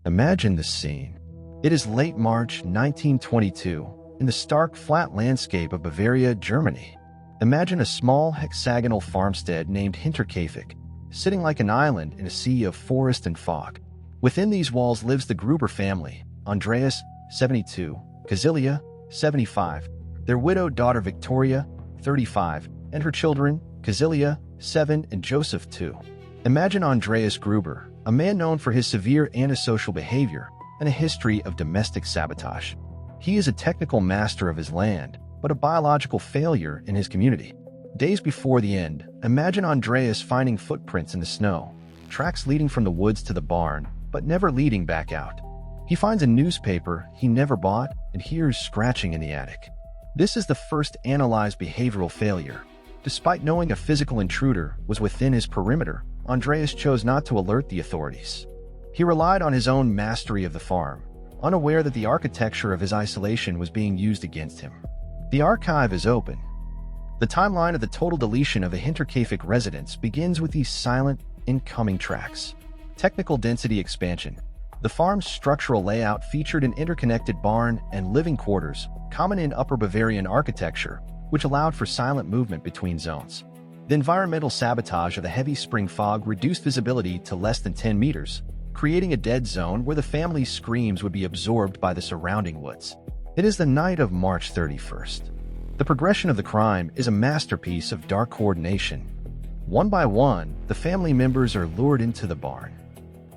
Imagine the scene. It is late March 1922 in the stark, flat landscape of Bavaria, Germany. Imagine a small hexagonal farmstead named Hinterkaifeck, sitting like an island in a sea of forest and fog. Within these walls lives the Gruber family, Andreas, 72, Kazilia, 75, their widowed daughter Victoria, 35, and her children, Kazilia, 7, and Joseph, 2. Imagine Andreas Gruber, a man known for his severe antisocial behavior and a history of domestic sabotage. He is a technical master of his land, but a biological failure in his community. Days before the end, imagine Andreas finding footprints in the snow, tracks leading from the woods to the barn, but never leading back out. He finds a newspaper he never bought and hears scratching in the attic. This is the first analyzed behavioral failure. Despite knowing a physical intruder was within his perimeter, Andreas chose not to alert the authorities. He relied on his own mastery of the farm, unaware that the architecture of his isolation was being used against him. The archive is open. The timeline of the total deletion of a Hinterkaifeck residence begins with these silent, incoming tracks. Technical density expansion. The farm's structural layout featured an interconnected barn and living quarters, common in Upper Bavarian architecture, which allowed for silent movement between zones. The environmental sabotage of the heavy spring fog reduced visibility to less than 10 meters, creating a dead zone where the family's screams would be absorbed by the surrounding woods. It is the night of March 31st. The progression of the crime is a masterpiece of dark coordination. One by one, the family members are lured into the barn.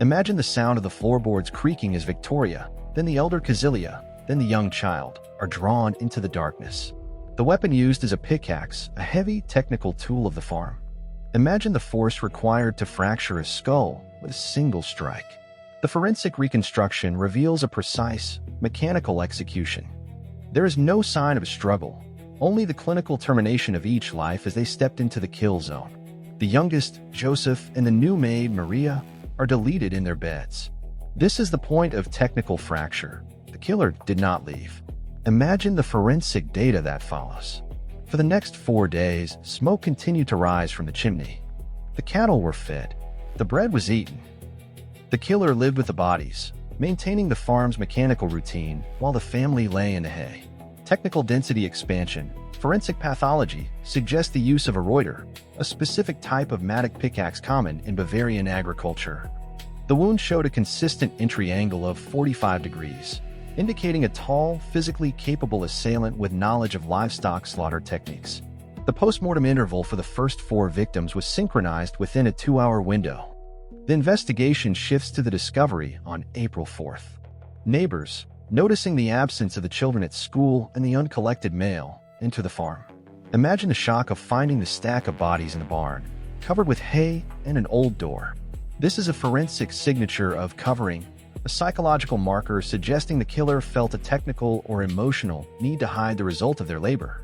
Imagine the sound of the floorboards creaking as Victoria, then the elder Kazilia, then the young child, are drawn into the darkness. The weapon used is a pickaxe, a heavy technical tool of the farm. Imagine the force required to fracture a skull with a single strike. The forensic reconstruction reveals a precise, mechanical execution. There is no sign of a struggle, only the clinical termination of each life as they stepped into the kill zone. The youngest, Joseph, and the new maid, Maria, are deleted in their beds. This is the point of technical fracture. The killer did not leave. Imagine the forensic data that follows. For the next 4 days, smoke continued to rise from the chimney. The cattle were fed. The bread was eaten. The killer lived with the bodies, maintaining the farm's mechanical routine while the family lay in the hay. Technical density expansion. Forensic pathology suggests the use of a Reuter, a specific type of mattock pickaxe common in Bavarian agriculture. The wound showed a consistent entry angle of 45 degrees, indicating a tall, physically capable assailant with knowledge of livestock slaughter techniques. The postmortem interval for the first 4 victims was synchronized within a 2-hour window. The investigation shifts to the discovery on April 4th. Neighbors, noticing the absence of the children at school and the uncollected mail, enter the farm. Imagine the shock of finding the stack of bodies in the barn, covered with hay and an old door. This is a forensic signature of covering, a psychological marker suggesting the killer felt a technical or emotional need to hide the result of their labor.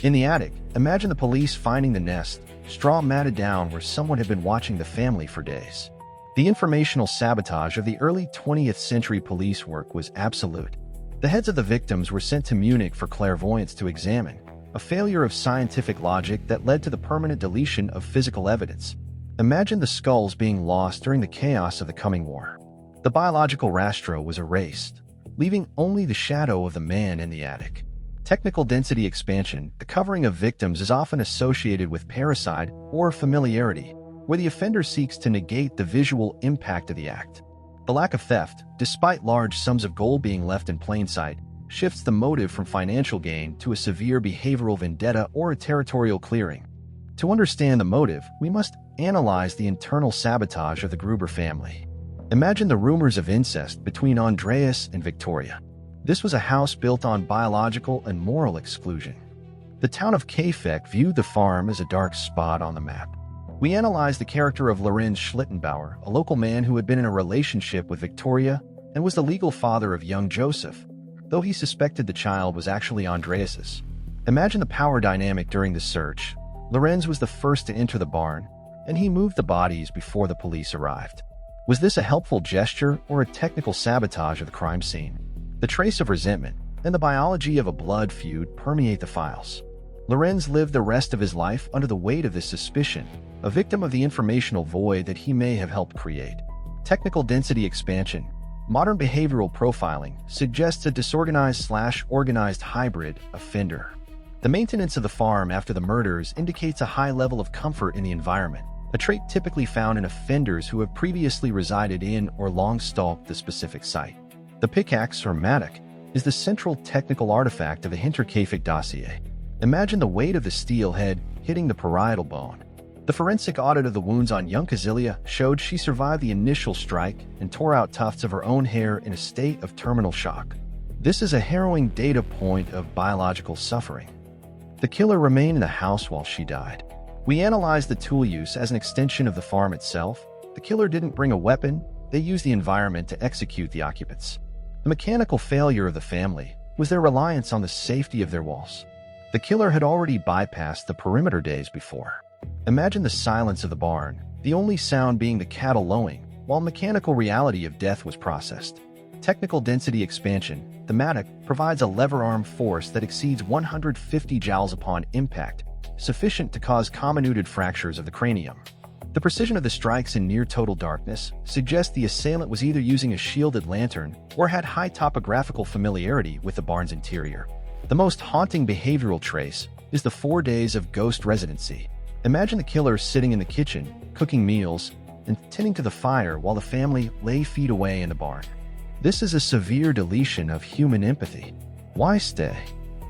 In the attic, imagine the police finding the nest, straw matted down where someone had been watching the family for days. The informational sabotage of the early 20th century police work was absolute. The heads of the victims were sent to Munich for clairvoyance to examine, a failure of scientific logic that led to the permanent deletion of physical evidence. Imagine the skulls being lost during the chaos of the coming war. The biological rastro was erased, leaving only the shadow of the man in the attic. Technical density expansion. The covering of victims is often associated with parricide or familiarity, where the offender seeks to negate the visual impact of the act. The lack of theft, despite large sums of gold being left in plain sight, shifts the motive from financial gain to a severe behavioral vendetta or a territorial clearing. To understand the motive, we must analyze the internal sabotage of the Gruber family. Imagine the rumors of incest between Andreas and Victoria. This was a house built on biological and moral exclusion. The town of Kaifeck viewed the farm as a dark spot on the map. We analyzed the character of Lorenz Schlittenbauer, a local man who had been in a relationship with Victoria and was the legal father of young Joseph, though he suspected the child was actually Andreas's. Imagine the power dynamic during the search. Lorenz was the first to enter the barn, and he moved the bodies before the police arrived. Was this a helpful gesture or a technical sabotage of the crime scene? The trace of resentment and the biology of a blood feud permeate the files. Lorenz lived the rest of his life under the weight of this suspicion, a victim of the informational void that he may have helped create. Technical density expansion. Modern behavioral profiling suggests a disorganized/organized hybrid offender. The maintenance of the farm after the murders indicates a high level of comfort in the environment, a trait typically found in offenders who have previously resided in or long stalked the specific site. The pickaxe, or mattock, is the central technical artifact of the Hinterkaifeck dossier. Imagine the weight of the steel head hitting the parietal bone. The forensic audit of the wounds on young Casilia showed she survived the initial strike and tore out tufts of her own hair in a state of terminal shock. This is a harrowing data point of biological suffering. The killer remained in the house while she died. We analyzed the tool use as an extension of the farm itself. The killer didn't bring a weapon, they used the environment to execute the occupants. The mechanical failure of the family was their reliance on the safety of their walls. The killer had already bypassed the perimeter days before. Imagine the silence of the barn, the only sound being the cattle lowing, while mechanical reality of death was processed. Technical density expansion, the mattock provides a lever-arm force that exceeds 150 joules upon impact, sufficient to cause comminuted fractures of the cranium. The precision of the strikes in near-total darkness suggests the assailant was either using a shielded lantern or had high topographical familiarity with the barn's interior. The most haunting behavioral trace is the 4 days of ghost residency. Imagine the killer sitting in the kitchen, cooking meals, and tending to the fire while the family lay feet away in the barn. This is a severe deletion of human empathy. Why stay?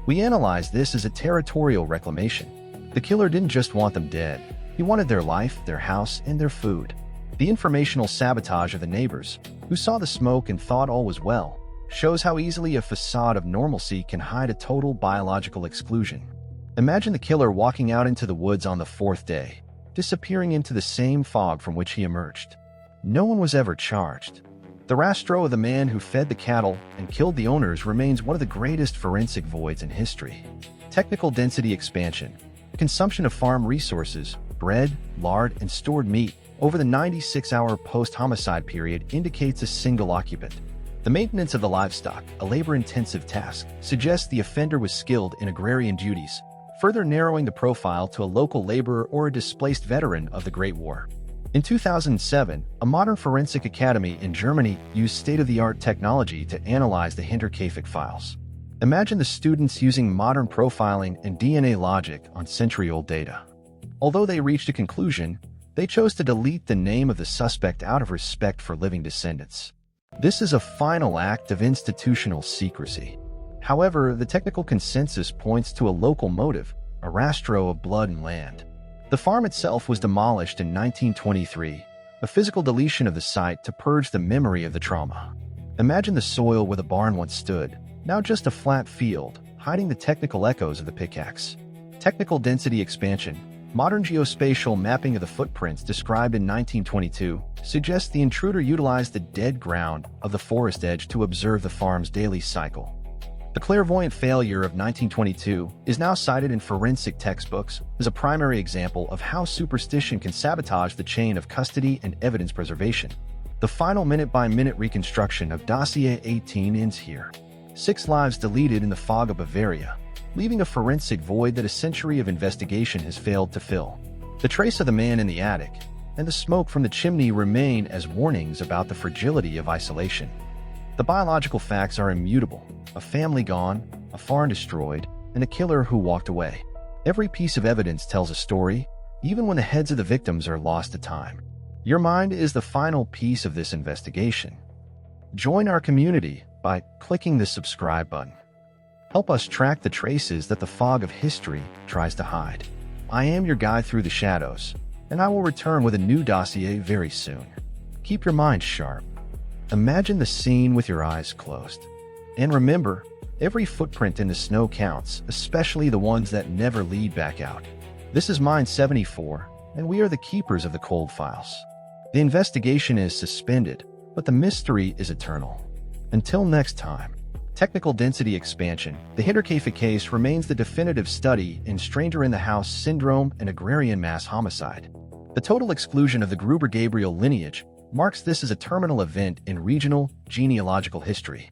We analyze this as a territorial reclamation. The killer didn't just want them dead. He wanted their life, their house, and their food. The informational sabotage of the neighbors, who saw the smoke and thought all was well, shows how easily a facade of normalcy can hide a total biological exclusion. Imagine the killer walking out into the woods on the 4th day, disappearing into the same fog from which he emerged. No one was ever charged. The rastro of the man who fed the cattle and killed the owners remains one of the greatest forensic voids in history. Technical density expansion, consumption of farm resources, bread, lard, and stored meat over the 96-hour post-homicide period indicates a single occupant. The maintenance of the livestock, a labor-intensive task, suggests the offender was skilled in agrarian duties, further narrowing the profile to a local laborer or a displaced veteran of the Great War. In 2007, a modern forensic academy in Germany used state-of-the-art technology to analyze the Hinterkaifeck files. Imagine the students using modern profiling and DNA logic on century-old data. Although they reached a conclusion, they chose to delete the name of the suspect out of respect for living descendants. This is a final act of institutional secrecy. However, the technical consensus points to a local motive, a rastro of blood and land. The farm itself was demolished in 1923, a physical deletion of the site to purge the memory of the trauma. Imagine the soil where the barn once stood, now just a flat field, hiding the technical echoes of the pickaxe. Technical density expansion, modern geospatial mapping of the footprints described in 1922, suggests the intruder utilized the dead ground of the forest edge to observe the farm's daily cycle. The clairvoyant failure of 1922 is now cited in forensic textbooks as a primary example of how superstition can sabotage the chain of custody and evidence preservation. The final minute-by-minute reconstruction of Dossier 18 ends here. 6 lives deleted in the fog of Bavaria, leaving a forensic void that a century of investigation has failed to fill. The trace of the man in the attic and the smoke from the chimney remain as warnings about the fragility of isolation. The biological facts are immutable: a family gone, a farm destroyed, and a killer who walked away. Every piece of evidence tells a story, even when the heads of the victims are lost to time. Your mind is the final piece of this investigation. Join our community by clicking the subscribe button. Help us track the traces that the fog of history tries to hide. I am your guide through the shadows, and I will return with a new dossier very soon. Keep your mind sharp. Imagine the scene with your eyes closed. And remember, every footprint in the snow counts, especially the ones that never lead back out. This is Mind 74, and we are the keepers of the cold files. The investigation is suspended, but the mystery is eternal. Until next time. Technical density expansion, the Hinterkaifeck case remains the definitive study in stranger in the house syndrome and agrarian mass homicide. The total exclusion of the Gruber-Gabriel lineage marks this as a terminal event in regional genealogical history.